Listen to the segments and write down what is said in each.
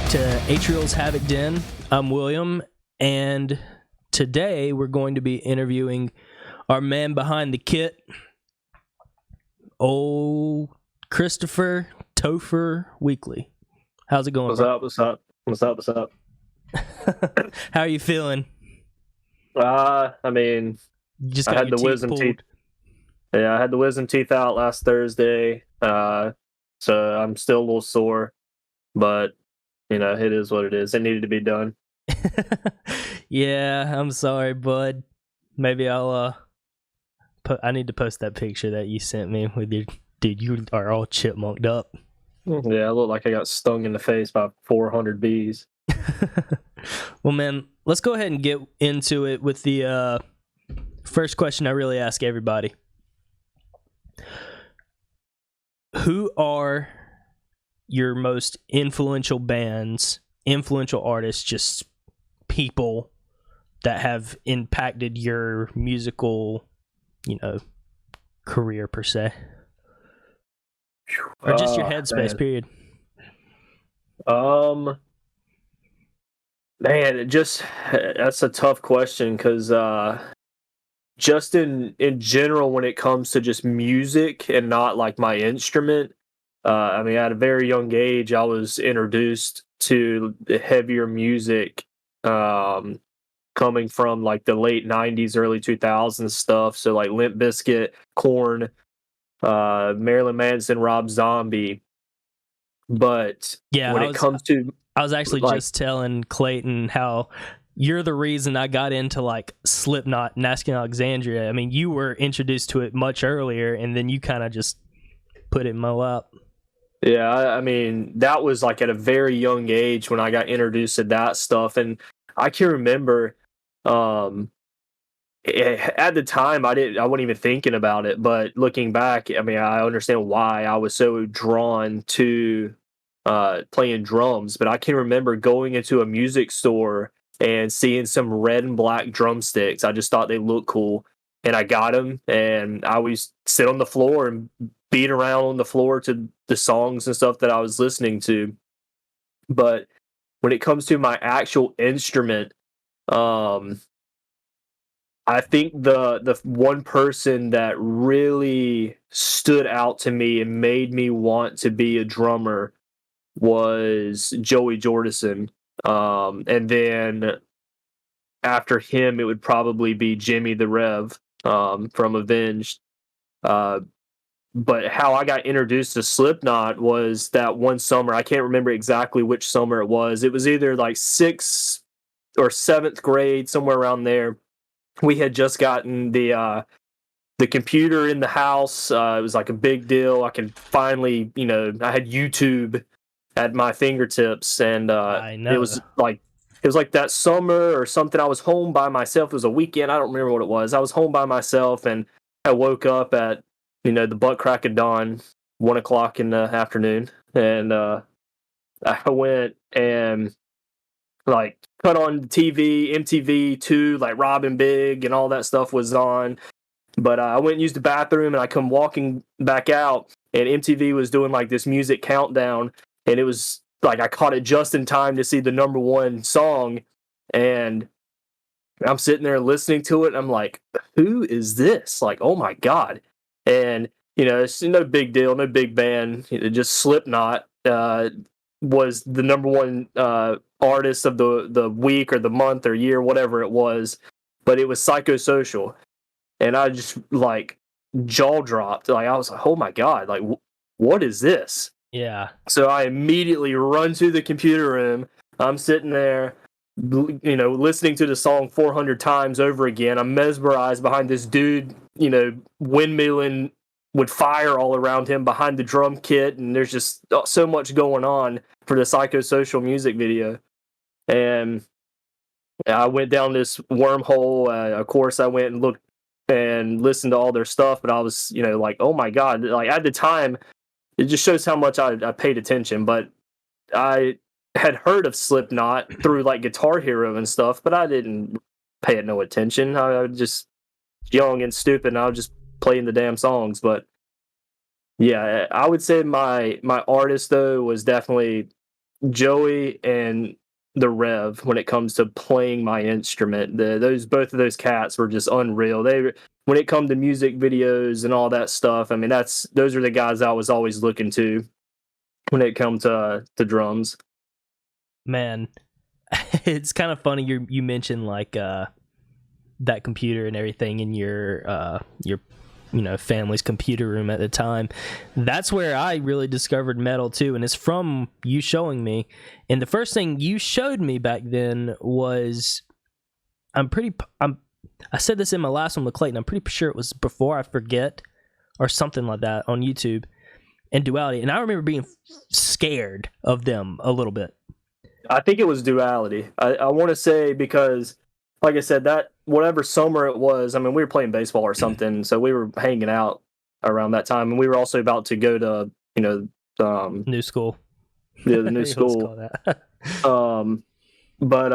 to Atrial's Havoc Den. I'm William, and today we're going to be interviewing our man behind the kit, old Christopher Topher Weekly. How's it going? What's up? How are you feeling? I mean, You just I got had your the teeth wisdom pulled. teeth. Yeah, I had the wisdom teeth out last Thursday. So I'm still a little sore, but you know, it is what it is. It needed to be done. Yeah, I'm sorry, bud. Maybe I'll I need to post that picture that you sent me with your dude. You are all chipmunked up. Yeah, I look like I got stung in the face by 400 bees. Well, man, let's go ahead and get into it with the first question I really ask everybody. Who are your most influential bands, influential artists, just people that have impacted your musical, career per se? Or just your headspace, man. period. Man, that's a tough question because just in general, when it comes to just music and not like my instrument, I mean, at a very young age, I was introduced to the heavier music, coming from like the late '90s, early 2000s stuff. So like Limp Bizkit, Korn, Marilyn Manson, Rob Zombie. But Yeah, when it comes to I was actually like, just telling Clayton how you're the reason I got into like Slipknot and Asking Alexandria. I mean, you were introduced to it much earlier, and then you kind of just put it in my lap. yeah, I mean, that was like at a very young age when I got introduced to that stuff. And I can remember, at the time I wasn't even thinking about it, but looking back, I mean, I understand why I was so drawn to playing drums. But I can remember going into a music store and seeing some red and black drumsticks. I just thought they looked cool, and I got them, and I always sit on the floor and beat around on the floor to the songs and stuff that I was listening to. But when it comes to my actual instrument, um, I think the one person that really stood out to me and made me want to be a drummer was Joey Jordison. And then after him, it would probably be Jimmy the Rev, from Avenged. But how I got introduced to Slipknot was that one summer. I can't remember exactly which summer it was. It was either like 6th or 7th grade, somewhere around there. We had just gotten the computer in the house. It was like a big deal. I could finally, I had YouTube at my fingertips, and I know. it was like that summer or something. I was home by myself. It was a weekend. I don't remember what it was. I was home by myself, and I woke up at the butt crack of dawn, 1 o'clock in the afternoon, and I went and like cut on the TV, MTV2, like Robin Big and all that stuff was on. But I went and used the bathroom, and I come walking back out, and MTV was doing like this music countdown, and it was like I caught it just in time to see the number one song, and I'm sitting there listening to it, and I'm like, who is this? Like, oh my God. And, it's no big deal, no big band, just Slipknot was the number one artist of the week or the month or year, whatever it was. But it was Psychosocial. And I just like jaw dropped. Like, I was like, oh my God, like, what is this? Yeah. So I immediately run to the computer room. I'm sitting there, listening to the song 400 times over again. I'm mesmerized behind this dude, windmilling with fire all around him behind the drum kit. And there's just so much going on for the Psychosocial music video. And I went down this wormhole. Of course, I went and looked and listened to all their stuff, but I was, like, oh my God. Like, at the time, it just shows how much I paid attention. But I had heard of Slipknot through like Guitar Hero and stuff, but I didn't pay it no attention. I was just young and stupid, and I was just playing the damn songs. But yeah, I would say my artist though was definitely Joey and the Rev when it comes to playing my instrument. Both of those cats were just unreal. When it come to music videos and all that stuff, I mean those are the guys I was always looking to when it comes to drums. Man, it's kind of funny you mentioned like that computer and everything in your family's computer room at the time. That's where I really discovered metal too, and it's from you showing me. And the first thing you showed me back then was I said this in my last one with Clayton. I'm pretty sure it was Before I Forget or something like that on YouTube, and Duality. And I remember being scared of them a little bit. I think it was Duality. I want to say because, like I said, that whatever summer it was, I mean, we were playing baseball or something, so we were hanging out around that time, and we were also about to go to, new school. Yeah, the new school. But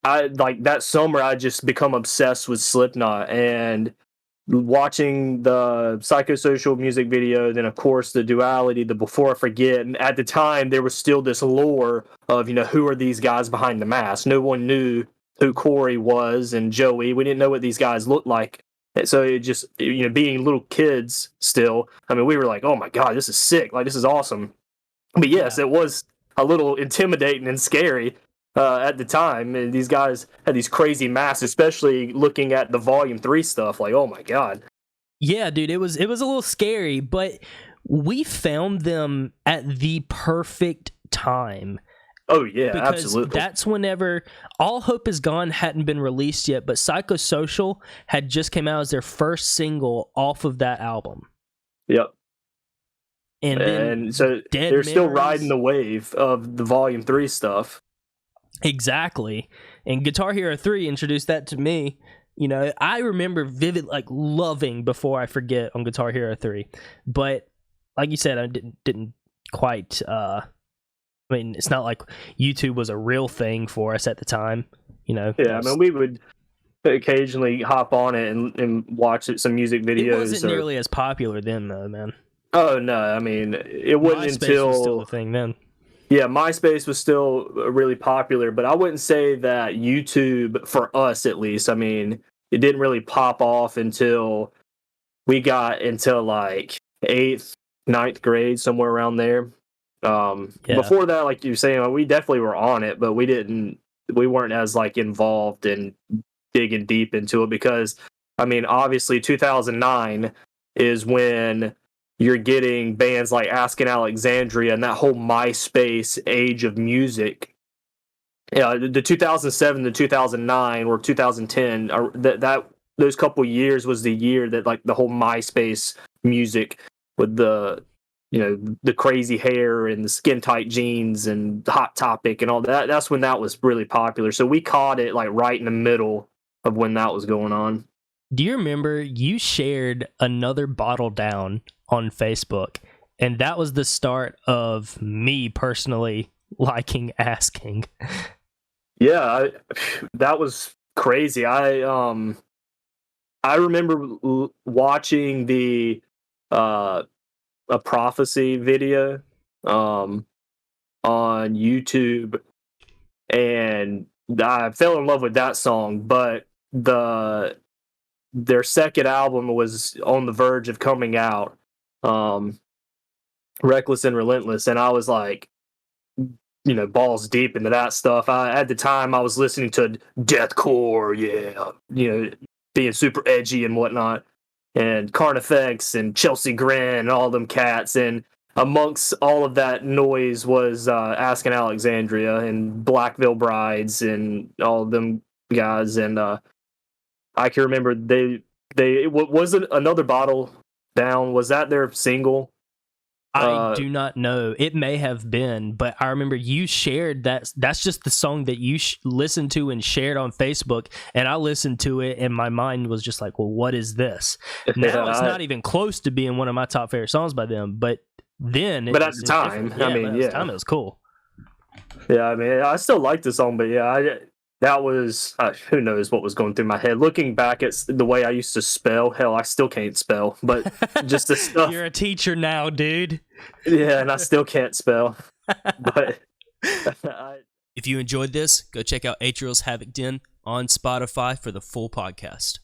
I like that summer. I just become obsessed with Slipknot and watching the Psychosocial music video. Then, of course, the Duality, the Before I Forget. And at the time, there was still this lore of who are these guys behind the mask. No one knew who Corey was and Joey. We didn't know what these guys looked like. And so it just being little kids still. I mean, we were like, oh my god, this is sick. Like, this is awesome. But yes, It was a little intimidating and scary at the time. And these guys had these crazy masks, especially looking at the Volume 3 stuff. Like, oh my god. Yeah, dude, it was a little scary, but we found them at the perfect time. Oh yeah, because absolutely. That's whenever All Hope Is Gone hadn't been released yet, but Psychosocial had just came out as their first single off of that album. Yep. And so they're still riding the wave of the Volume 3 stuff. Exactly. And Guitar Hero 3 introduced that to me. I remember loving Before I Forget on Guitar Hero 3. But like you said, I didn't quite I mean, it's not like YouTube was a real thing for us at the time, Yeah, I mean, we would occasionally hop on it and watch some music videos. It wasn't nearly as popular then, though, man. Oh no, I mean, it wasn't MySpace until was still the thing then. Yeah, MySpace was still really popular, but I wouldn't say that YouTube, for us at least, I mean, it didn't really pop off until we got into like 8th, 9th grade, somewhere around there. Before that, like you were saying, we definitely were on it, but we weren't as like involved and digging deep into it because, I mean, obviously 2009 is when you're getting bands like Asking Alexandria and that whole MySpace age of music. Yeah, the 2007 to 2009 or 2010, those couple years was the year that like the whole MySpace music with the crazy hair and the skin tight jeans and Hot Topic and all that. That's when that was really popular. So we caught it like right in the middle of when that was going on. Do you remember you shared Another Bottle Down on Facebook? And that was the start of me personally liking Asking. Yeah, that was crazy. I remember watching the A Prophecy video on YouTube, and I fell in love with that song, but their second album was on the verge of coming out, Reckless and Relentless, and I was like, balls deep into that stuff. At the time I was listening to deathcore, being super edgy and whatnot, and Carnifex and Chelsea Grin and all them cats, and amongst all of that noise was Asking Alexandria and Black Veil Brides and all of them guys, and I can remember wasn't Another Bottle Down, was that their single? I do not know. It may have been, but I remember you shared that. That's just the song that you listened to and shared on Facebook, and I listened to it, and my mind was just like, well, what is this? Now it's not even close to being one of my top favorite songs by them, but then... But at the time, it was cool. Yeah, I mean, I still like the song, but yeah, that was who knows what was going through my head. Looking back at the way I used to spell, hell, I still can't spell. But just the stuff. You're a teacher now, dude. Yeah, and I still can't spell. But if you enjoyed this, go check out Atrial's Havoc Den on Spotify for the full podcast.